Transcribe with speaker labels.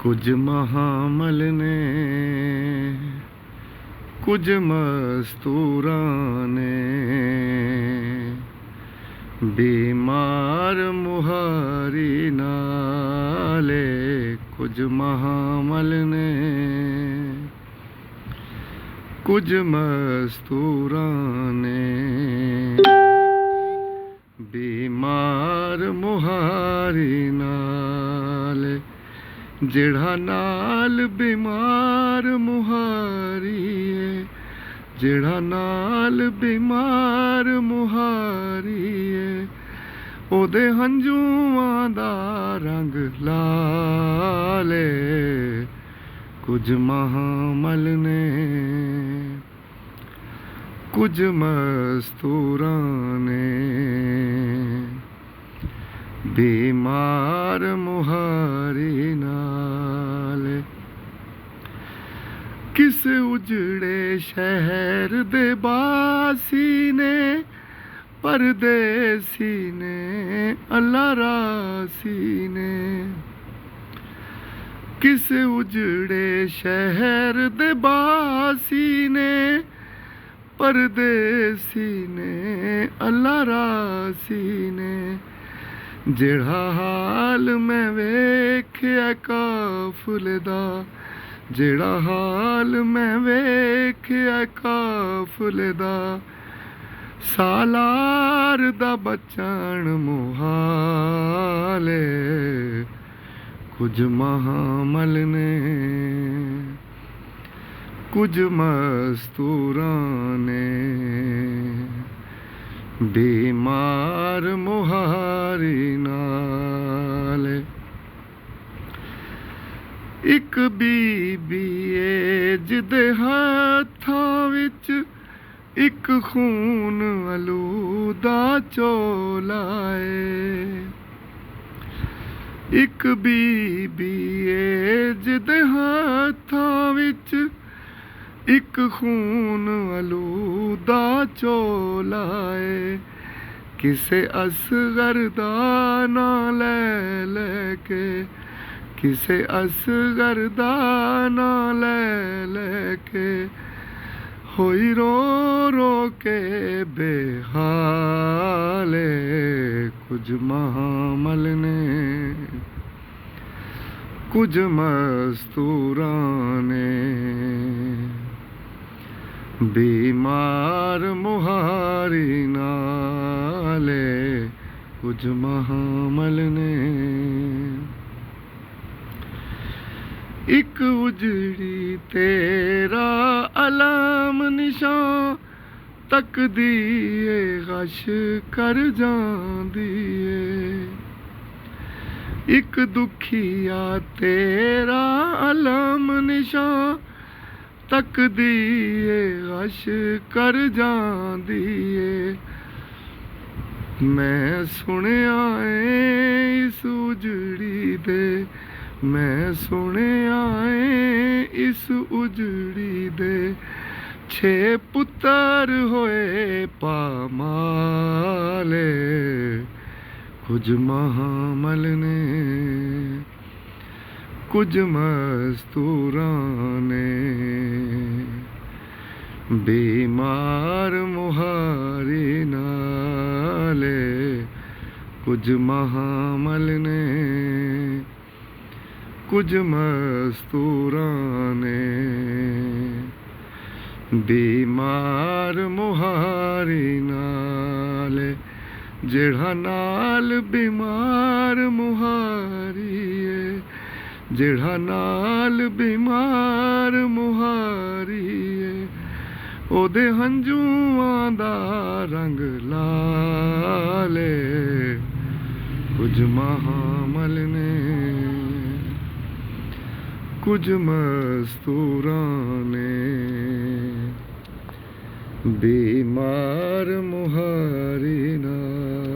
Speaker 1: ਕੁਝ ਮਹਾਮਲ ਨੇ, ਕੁਝ ਮਸਤੂਰਾਂ ਨੇ, बीमार मुहारी नाले कुछ महामल ने, कुछ मस्तूरां ने, बीमार मुहारी नाले जिहड़ा नाल बीमार मुहारी है, जिहड़ा नाल बीमार मुहारी है, ओदे हंझूआं दा रंग लाल है। कुछ महामल ने, कुछ मस्तूरां ने, बीमार मुहारी नाल किस उजड़े शहर दे बासी ने, परदेसी ने, अल्लाह रासी ने, किस उजड़े शहर दे बासी ने, परदेसी ने, अल्लाह रासी ने, जिहड़ा हाल मैं वेख्या काफिले दा, जिहड़ा हाल मैं वेख्या काफिले दा, सालार दा बचन मुहाल है। कुछ महामल ने, कुछ मस्तूरां ने, बीमार मुहारी नाल एक बीबी ए जिदे हत्थां विच एक खून आलूदा चोला है। एक बीबी ए जिदे हत्थां विच एक खून आलूदा चोला है। किसे असगर दा ना ले लेके, किसे असगर दा ना ले लेके, होई रो रो के बेहाल है। कुछ महामल ने, कुछ मस्तूरां ने, बीमार मुहारी नाले कुछ महामल ने। एक उजड़ी तेरा अलाम निशान तकदी ए गश कर जांदी ए। एक दुखिया तेरा अलाम निशान तकदी ए गश कर जांदी ए। मैं सुनिया ए इस उजड़ी दे, मैं सुनिया इस उजड़ी दे, 6 पुत्र होए पामाले। कुछ महामल ने, कुछ मस्तूरां ने, बीमार मुहारी नाले कुछ महामल ने, कुछ मस्तूरां ने, बीमार मुहारी नाले जिहड़ा नाल बीमार मुहारी है, जिहड़ा नाल बीमार मुहारी है, ओदे हंझूआं दा रंग लाल है। कुछ महामल ने, कुछ मस्तूरां ने, बीमार मुहारी नाल।